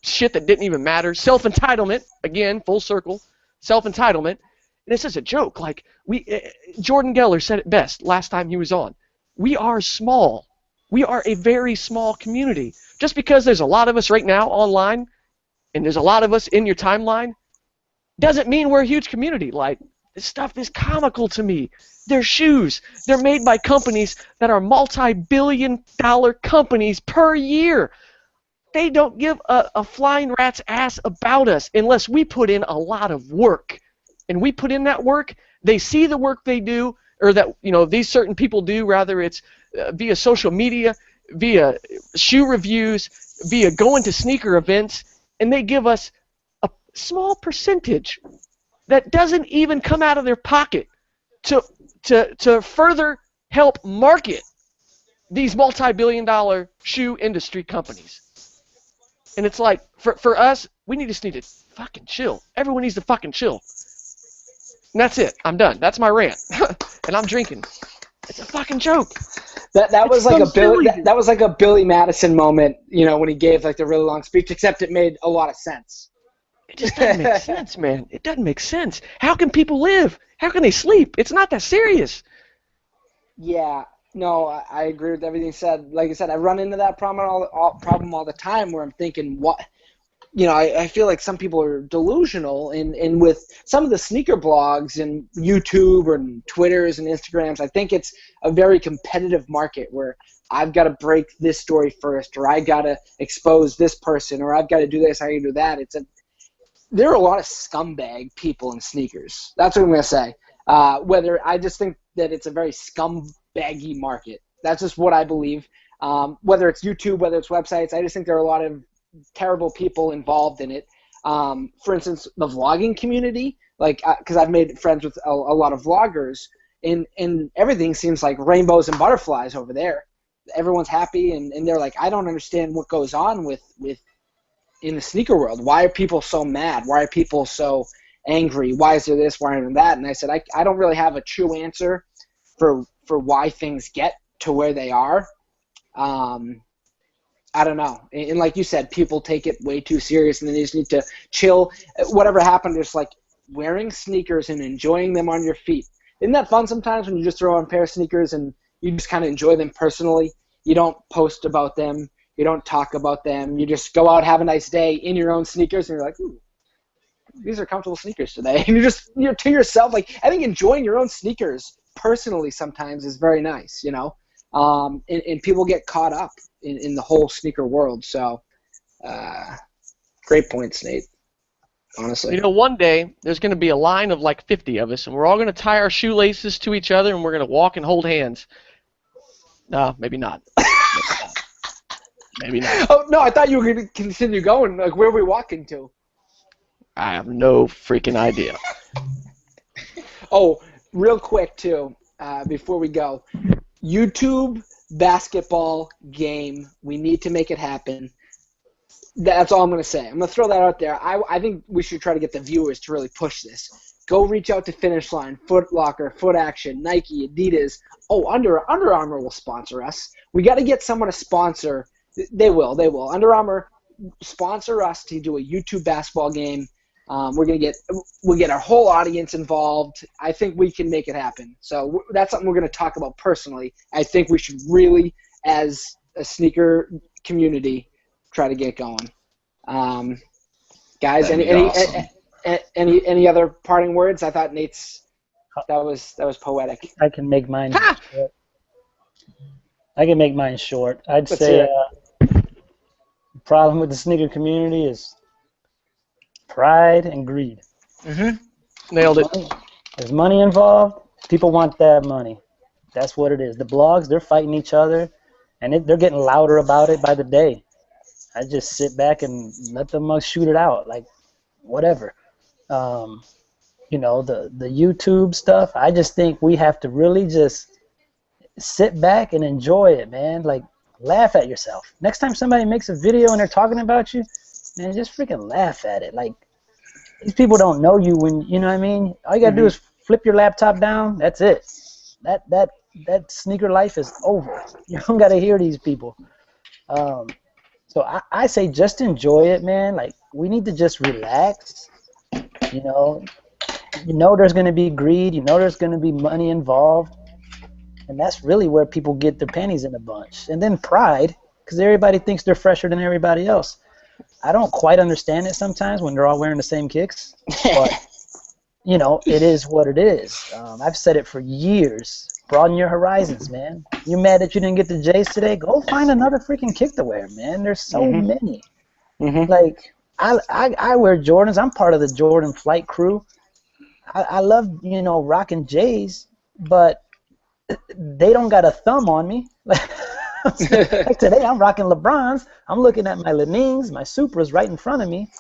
shit that didn't even matter. Self-entitlement, again, full circle, self-entitlement. And it's just a joke. Like, Jordan Geller said it best last time he was on. We are small. We are a very small community. Just because there's a lot of us right now online, and there's a lot of us in your timeline, doesn't mean we're a huge community. Like, this stuff is comical to me. They're shoes. They're made by companies that are multi-billion-dollar companies per year. They don't give a flying rat's ass about us unless we put in a lot of work. And we put in that work, they see the work they do, or that, you know, these certain people do, rather it's via social media, via shoe reviews, via going to sneaker events, and they give us a small percentage that doesn't even come out of their pocket to further help market these multi-billion-dollar shoe industry companies. And it's like, for us, we just need to fucking chill. Everyone needs to fucking chill. And that's it. I'm done. That's my rant. And I'm drinking. It's a fucking joke. That was so like a Billy. silly. That was like a Billy Madison moment, you know, when he gave like the really long speech. Except it made a lot of sense. It just doesn't make sense, man. It doesn't make sense. How can people live? How can they sleep? It's not that serious. Yeah. No, I agree with everything you said. Like I said, I run into that problem all the time where I'm thinking, what, you know, I feel like some people are delusional, and with some of the sneaker blogs and YouTube and Twitters and Instagrams, I think it's a very competitive market where I've got to break this story first, or I got to expose this person, or I've got to do this, I got to do that. There are a lot of scumbag people in sneakers. That's what I'm going to say. Whether I just think that it's a very scumbaggy market. That's just what I believe. Whether it's YouTube, whether it's websites, I just think there are a lot of terrible people involved in it. For instance, the vlogging community, like, because I've made friends with a lot of vloggers, and everything seems like rainbows and butterflies over there. Everyone's happy, and they're like, I don't understand what goes on with in the sneaker world. Why are people so mad? Why are people so angry? Why is there this? Why isn't that? And I said, I don't really have a true answer for why things get to where they are. I don't know. And like you said, people take it way too serious, and then they just need to chill. Whatever happened, just like wearing sneakers and enjoying them on your feet. Isn't that fun sometimes when you just throw on a pair of sneakers and you just kind of enjoy them personally? You don't post about them. You don't talk about them. You just go out, have a nice day in your own sneakers, and you're like, ooh, these are comfortable sneakers today. And you're to yourself, like, I think enjoying your own sneakers personally sometimes is very nice, you know? And people get caught up in the whole sneaker world. So, great points, Nate, honestly. You know, one day there's going to be a line of like 50 of us, and we're all going to tie our shoelaces to each other, and we're going to walk and hold hands. No, maybe not. Maybe not. Oh, no, I thought you were going to continue going. Like, where are we walking to? I have no freaking idea. Oh, real quick, too, before we go. YouTube basketball game. We need to make it happen. That's all I'm going to say. I'm going to throw that out there. I think we should try to get the viewers to really push this. Go reach out to Finish Line, Foot Locker, Foot Action, Nike, Adidas. Oh, Under Armour will sponsor us. We got to get someone to sponsor. They will. Under Armour sponsor us to do a YouTube basketball game. We'll get our whole audience involved. I think we can make it happen. So that's something we're going to talk about personally. I think we should really, as a sneaker community, try to get going. Guys, That'd any be awesome. any other parting words? I thought Nate's that was poetic. I can make mine short. I'd Let's say hear it. the problem with the sneaker community is pride and greed. Nailed it. There's money involved. People want that money. That's what it is. The blogs, they're fighting each other, and they're getting louder about it by the day. I just sit back and let them shoot it out, like whatever. You know, the YouTube stuff, I just think we have to really just sit back and enjoy it, man. Like, laugh at yourself. Next time somebody makes a video and they're talking about you, man, just freaking laugh at it. Like, these people don't know you when, you know what I mean? All you got to do is flip your laptop down. That's it. That sneaker life is over. You don't got to hear these people. So I say just enjoy it, man. Like, we need to just relax. You know there's going to be greed. You know there's going to be money involved. And that's really where people get their panties in a bunch. And then pride, because everybody thinks they're fresher than everybody else. I don't quite understand it sometimes when they're all wearing the same kicks. But, you know, it is what it is. I've said it for years. Broaden your horizons, man. You mad that you didn't get the J's today? Go find another freaking kick to wear, man. There's so many. Like, I wear Jordans. I'm part of the Jordan flight crew. I love, you know, rocking J's, but they don't got a thumb on me. Like today, I'm rocking LeBrons. I'm looking at my Lenings, my Supras right in front of me.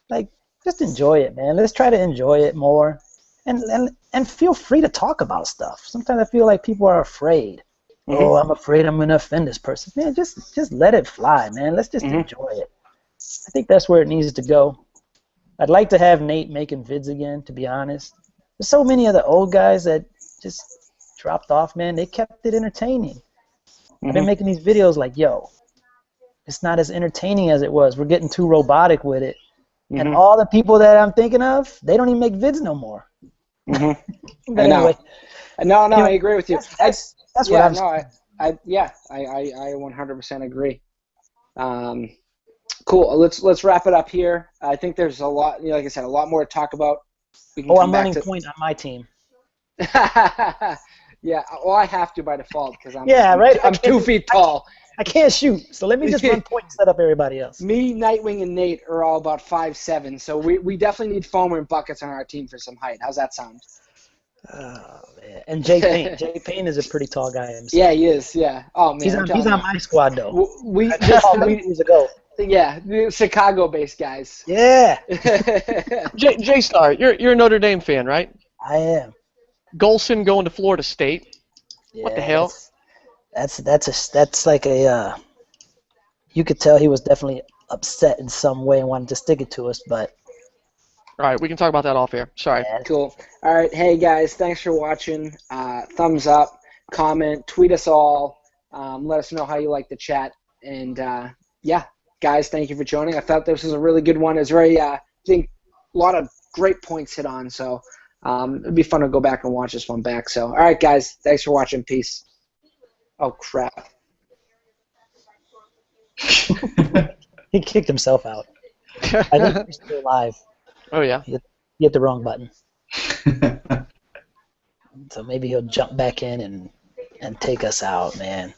Like, just enjoy it, man. Let's try to enjoy it more, and feel free to talk about stuff. Sometimes I feel like people are afraid. Oh, I'm afraid I'm gonna offend this person. Man, just let it fly, man. Let's just enjoy it. I think that's where it needs to go. I'd like to have Nate making vids again, to be honest. There's so many of the old guys that just dropped off, man. They kept it entertaining. I've been making these videos like, yo, it's not as entertaining as it was. We're getting too robotic with it. And all the people that I'm thinking of, they don't even make vids no more. But anyway. No, I agree with you. That's what I'm saying. I 100% agree. Cool. Let's wrap it up here. I think there's a lot, like I said, a lot more to talk about. I'm running point on my team. Yeah, well, I have to by default because I'm 2 feet tall. I can't shoot, so let me just run point and set up everybody else. Me, Nightwing, and Nate are all about 5'7", so we definitely need foamer and buckets on our team for some height. How's that sound? Oh, man. And Jay Payne. Jay Payne is a pretty tall guy himself. Yeah, he is. Yeah. Oh man, he's on my squad though. Years ago. Yeah, Chicago-based guys. Yeah. J Star, you're a Notre Dame fan, right? I am. Golson going to Florida State. Yeah, What the hell? That's like a. You could tell he was definitely upset in some way and wanted to stick it to us, but. All right, we can talk about that off air. Sorry. Yeah. Cool. All right, hey guys, thanks for watching. Thumbs up, comment, tweet us all. Let us know how you like the chat, and yeah, guys, thank you for joining. I thought this was a really good one. It's very, I think, a lot of great points hit on. So it'd be fun to go back and watch this one back. So all right, guys, thanks for watching. Peace. Oh crap. He kicked himself out. I think he's still alive. Oh, yeah? You hit the wrong button. So maybe he'll jump back in and take us out, man.